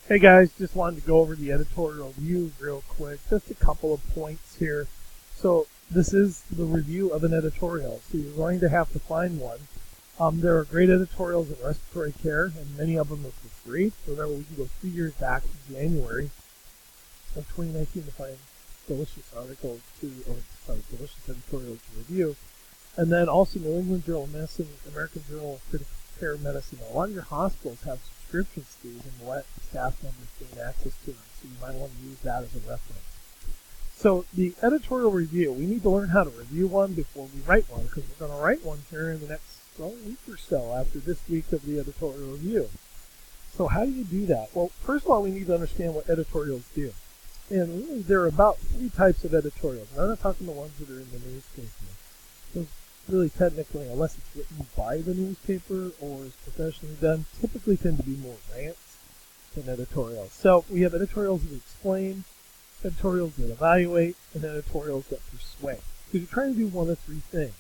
Hey guys, just wanted to go over the editorial review real quick. Just a couple of points here. So this is the review of an editorial, so you're going to have to find one. There are great editorials in respiratory care, and many of them are for free. Remember, we can go 3 years back to January of 2019 to find delicious delicious editorials to review. And then also New England Journal of Medicine, American Journal of Critical Care Medicine. A lot of your hospitals have subscriptions to these and let staff members gain access to them, so you might want to use that as a reference. So the editorial review, we need to learn how to review one before we write one, because we're going to write one here in the next week or so after this week of the editorial review. So how do you do that? Well, first of all, we need to understand what editorials do. And really, there are about 3 types of editorials. And I'm not talking the ones that are in the newspaper. Those really technically, unless it's written by the newspaper or is professionally done, typically tend to be more rants than editorials. So we have editorials that explain, editorials that evaluate, and editorials that persuade. Because you're trying to do one of 3 things.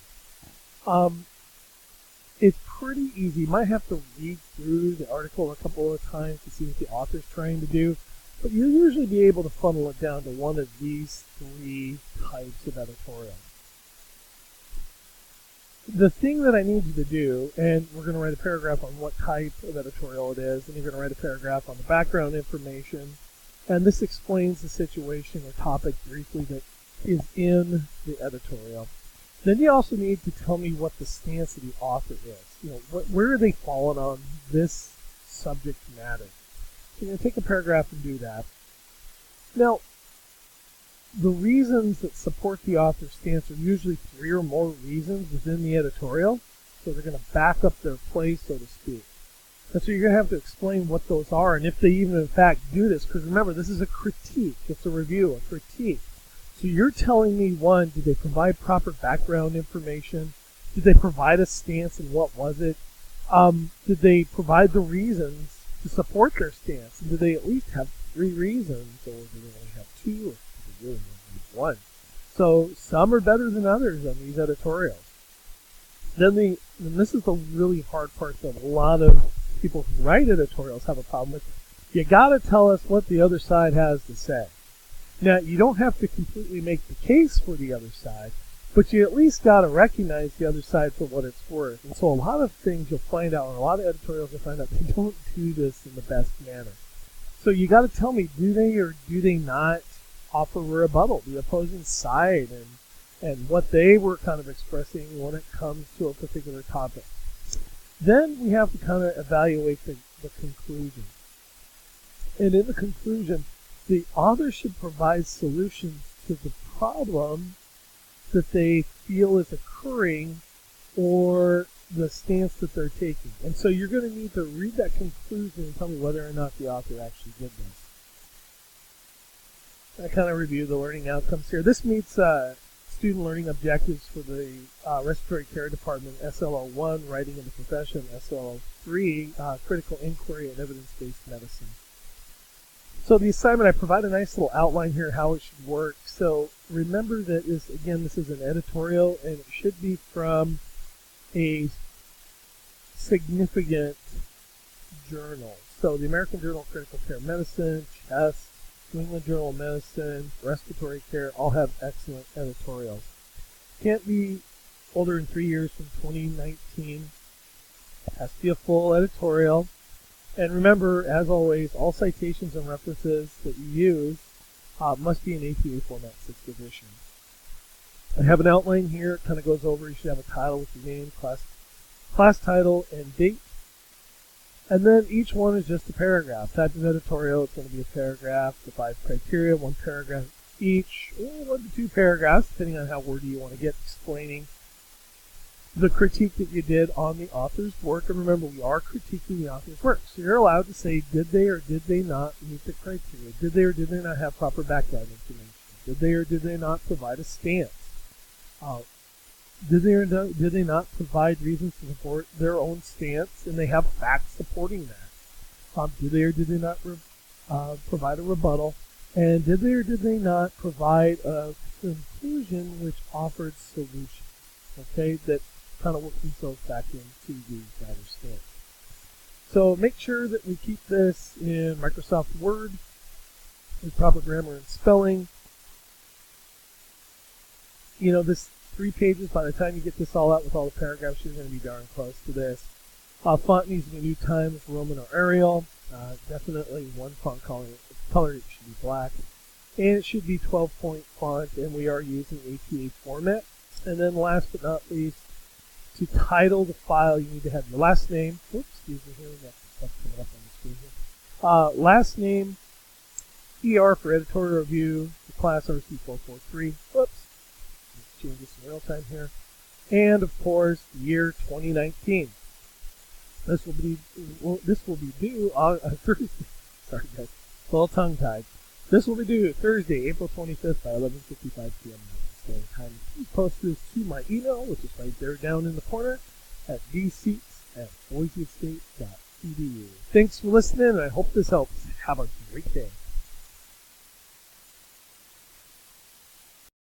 It's pretty easy. You might have to read through the article a couple of times to see what the author's trying to do, but you'll usually be able to funnel it down to one of these 3 types of editorial. The thing that I need you to do, and we're going to write a paragraph on what type of editorial it is, and you're going to write a paragraph on the background information, and this explains the situation or topic briefly that is in the editorial. Then you also need to tell me what the stance of the author is. Where are they falling on this subject matter? So you're going to take a paragraph and do that. Now, the reasons that support the author's stance are usually 3 or more reasons within the editorial, so they're going to back up their play, so to speak. And so you're going to have to explain what those are, and if they even in fact do this, because remember, this is a critique. It's a review, a critique. So you're telling me, 1, did they provide proper background information? Did they provide a stance, and what was it? Did they provide the reasons to support their stance? And did they at least have 3 reasons, or did they only have 2, or did they really only have 1? So some are better than others on these editorials. Then this is the really hard part that a lot of people who write editorials have a problem with. You got to tell us what the other side has to say. Now, you don't have to completely make the case for the other side, but you at least got to recognize the other side for what it's worth. And so a lot of things you'll find out, and a lot of editorials you'll find out, they don't do this in the best manner. So you got to tell me, do they or do they not offer a rebuttal, the opposing side, and what they were kind of expressing when it comes to a particular topic. Then we have to kind of evaluate the conclusion. And in the conclusion, the author should provide solutions to the problem that they feel is occurring or the stance that they're taking. And so you're going to need to read that conclusion and tell me whether or not the author actually did this. I kind of review the learning outcomes here. This meets student learning objectives for the respiratory care department, SLO1, writing in the profession, SLO3, critical inquiry and evidence-based medicine. So the assignment, I provide a nice little outline here how it should work. So remember that this is an editorial, and it should be from a significant journal. So the American Journal of Critical Care Medicine, CHEST, New England Journal of Medicine, Respiratory Care, all have excellent editorials. Can't be older than 3 years from 2019. Has to be a full editorial. And remember, as always, all citations and references that you use must be in APA format, 6th edition. I have an outline here. It kind of goes over. You should have a title with your name, class title, and date. And then each one is just a paragraph. Type of editorial, it's going to be a paragraph. The 5 criteria, 1 paragraph each, or 1 to 2 paragraphs, depending on how wordy you want to get, explaining the critique that you did on the author's work. And remember, we are critiquing the author's work. So you're allowed to say, did they or did they not meet the criteria? Did they or did they not have proper background information? Did they or did they not provide a stance? Did they or did they not provide reasons to support their own stance, and they have facts supporting that? Did they or did they not provide a rebuttal? And did they or did they not provide a conclusion which offered solutions? Okay, that kind of work themselves back into the writer's stance. So make sure that we keep this in Microsoft Word with proper grammar and spelling. You know, this 3 pages, by the time you get this all out with all the paragraphs, you're going to be darn close to this. Font needs to be New Times, Roman or Arial. Definitely one font color. It should be black. And it should be 12-point font, and we are using APA format. And then last but not least, to title the file, you need to have your last name. Oops, excuse me here. We got some stuff coming up on the screen here. Last name, ER for editorial review, the class RC443. Whoops. Let's change this in real time here. And of course, the year 2019. This will be due on Thursday. Sorry guys, a little tongue tied. This will be due Thursday, April 25th by 11:55 p.m. Standard Time. Please post this to my email, which is right there down in the corner at dseats@boiseState.edu. Thanks for listening, and I hope this helps. Have a great day.